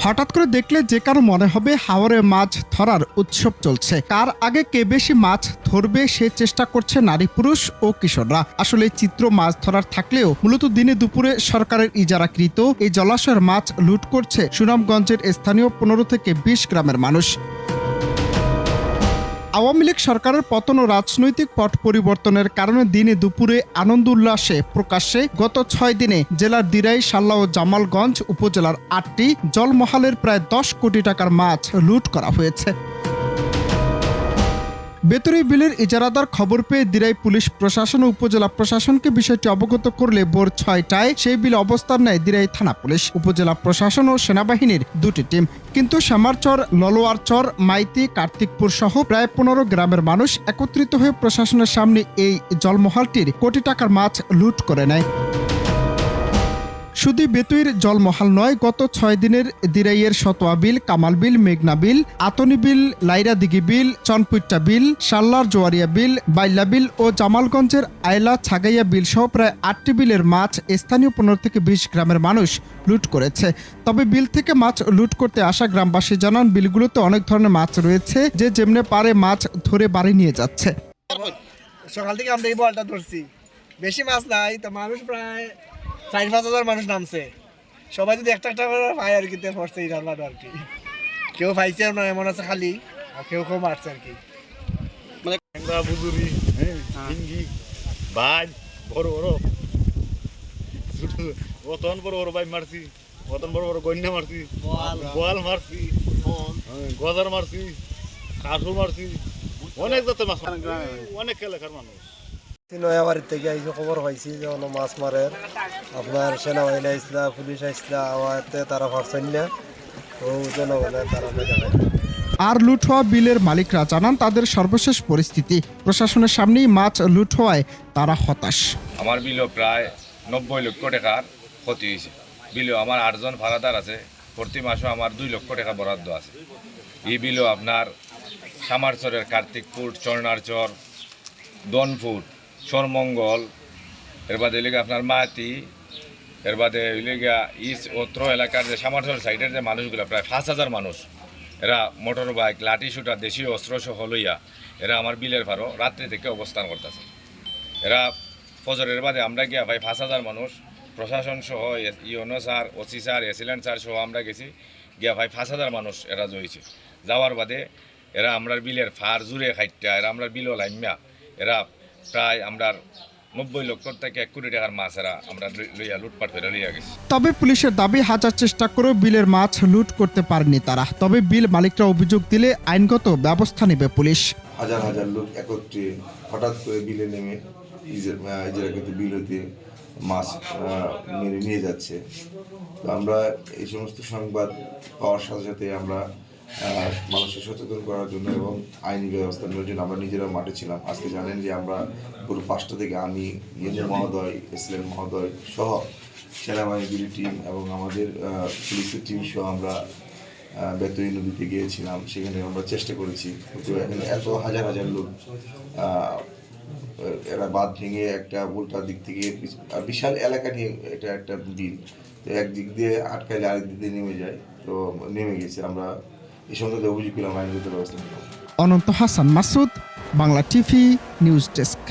হঠাৎ করে দেখলে যে কারো মনে হবে হাওরে মাছ ধরার উৎসব চলছে। কার আগে কে বেশি মাছ ধরবে সে চেষ্টা করছে নারী, পুরুষ ও কিশোররা। আসলে চিত্র মাছ ধরার থাকলেও মূলত দিনে দুপুরে সরকারের ইজারাকৃত এই জলাশয়ের মাছ লুট করছে সুনামগঞ্জের স্থানীয় 15 থেকে 20 গ্রামের মানুষ। আওয়ামী লীগ সরকারের পতন ও রাজনৈতিক পট পরিবর্তনের কারণে দিনে দুপুরে আনন্দ উল্লাসে প্রকাশ্যে গত 6 দিনে জেলার দিরাই, সাল্লা ও জামালগঞ্জ উপজেলার 8টি জলমহালের প্রায় 10 কোটি টাকার মাছ লুট করা হয়েছে। বেতরি বিলের ইজারাদার খবর পেয়ে দিরাই পুলিশ প্রশাসন ও উপজেলা প্রশাসনকে বিষয়টি অবগত করলে ভোর 6টায় সেই বিল অবস্থান নেয় দিরাই থানা পুলিশ, উপজেলা প্রশাসন ও সেনাবাহিনীর 2টি টিম। কিন্তু শ্যামারচর, ললোয়ারচর, মাইতি, কার্তিকপুর সহ প্রায় 15 গ্রামের মানুষ একত্রিত হয়ে প্রশাসনের সামনে এই জলমহালটির কোটি টাকার মাছ লুট করে নেয়। শুধু বেতুইর জলমহাল নয়, গত 6 দিনের দিরাইয়ের সতোয়া বিল, কামাল বিল, মেঘনা বিল, আতনি বিল, লাইরা দিঘি বিল, চনপুইট্টা বিল, সাল্লার জোয়ারিয়া বিল, বাইলা বিল ও জামালগঞ্জের আয়লা ছাগাইয়া বিল সহ প্রায় 8টি বিলের মাছ স্থানীয় 15 থেকে 20 গ্রামের মানুষ লুট করেছে। তবে বিল থেকে মাছ লুট করতে আসা গ্রামবাসী জানান, বিলগুলোতে অনেক ধরনের মাছ রয়েছে, যে যেমনে পারে মাছ ধরে বাড়ি নিয়ে যাচ্ছে। সকাল থেকে আমরা এই বলটা ধরছি, বেশি মাছ নাই তো, মানুষ প্রায় 4-5 হাজার মানুষ নামছে। সবাই যদি একটা একটা করে পায় আর কি, পড়ছে এই রান্না আর কি। কেউ পাইছে না এমন আছে খালি, আর কেউ কেউ মারছে আর কি। মানে বুজুরি, হিঙ্গি, বাজ, বড় বড় অতন বড় বড় বাই মারছি, অতন বড় বড় গন্যা মারছি, গোয়াল মারছি, গজার মারছি, কাঠুর মারছি, অনেক জাতের মাছ, অনেক এলাকার মানুষ। নয়াবাড়ির থেকে এই খবর পাইছি যে মাছ মারে, আপনার সেনাবাহিনী আসলা, পুলিশ আসলা, আমাতে তারা পারছেন না, তো জনগণে তারা আর লুট হওয়া বিলের মালিকরা জানান, তাদের সর্বশেষ পরিস্থিতি প্রশাসনের সামনেই মাছ লুট হওয়ায় তারা হতাশ। আমার বিলও প্রায় 90 লক্ষ টাকার ক্ষতি হয়েছে। বিলও আমার 8 জন ভাড়াদার আছে, প্রতি মাসে আমার 2 লক্ষ টাকা বরাদ্দ আছে। এই বিলও আপনার সামারচরের কার্তিকপুর, চরনারচর, দনপুর, সরমঙ্গল, এর বাদে এলাকা আপনার মাতি, এর বাদে এলাকা ইস্ট অত্র এলাকার যে সামারচর সাইডের যে মানুষগুলো প্রায় 5,000 মানুষ, এরা মোটর বাইক, লাঠি শুটার, দেশীয় অস্ত্রসহ লইয়া এরা আমার বিলের ভারো রাত্রি থেকে অবস্থান করতেছে। এরা ফজরের বাদে আমরা গিয়া ভাই 5,000 মানুষ প্রশাসন সহ ইউনো স্যার, ওসি স্যার, এসিলেন্ট স্যার সহ আমরা গেছি, গিয়া ভাই 5,000 মানুষ এরা জয়েছে। যাওয়ার বাদে এরা আমরার বিলের ফার জুড়ে খাইটা, এরা আমরার বিলও লাইম্যা, এরা প্রায় আমরা 90 লক্ষ থেকে 1 কোটি টাকার মাছ এরা আমরা লইয়া লুটপাট করে লইয়া গেছি। তবে পুলিশের দাবি, হাজার চেষ্টা করেও বিলের মাছ লুট করতে পারেনি তারা। তবে বিল মালিকরা অভিযোগ দিলে আইনগত ব্যবস্থা নেবে পুলিশ। হাজার হাজার লোক একত্রে হঠাৎ করে বিলে নেমে ইজারাকৃত বিল হতে মাছ মেরে নিয়ে যাচ্ছে। তো আমরা এই সমস্ত সংবাদ পাওয়ার সাথে সাথে আমরা মানুষকে সচেতন করার জন্য এবং আইনি ব্যবস্থা নেওয়ার জন্য আমরা নিজেরা মাঠে ছিলাম। আজকে জানেন যে আমরা পুরো 5টা থেকে আমি, ইউনো মহোদয়, এসিলেন্ট মহোদয় সহ সেনাবাহিনীর টিম এবং আমাদের পুলিশের টিম সহ আমরা বেতই নদীতে গিয়েছিলাম। সেখানে আমরা চেষ্টা করেছি, কিন্তু এখানে এত হাজার হাজার লোক, এরা বাঁধ ভেঙে একটা উল্টা দিক থেকে বিশাল এলাকা নিয়ে, এটা একটা বিল, তো একদিক দিয়ে আটকাইলে আরেক দিক দিয়ে নেমে যায়, তো নেমে গেছে। আমরা এই সঙ্গে অভিযোগ পেলাম, আইনগত ব্যবস্থা নিলাম। Ananta Hasan Masud, Bangla TV news desk.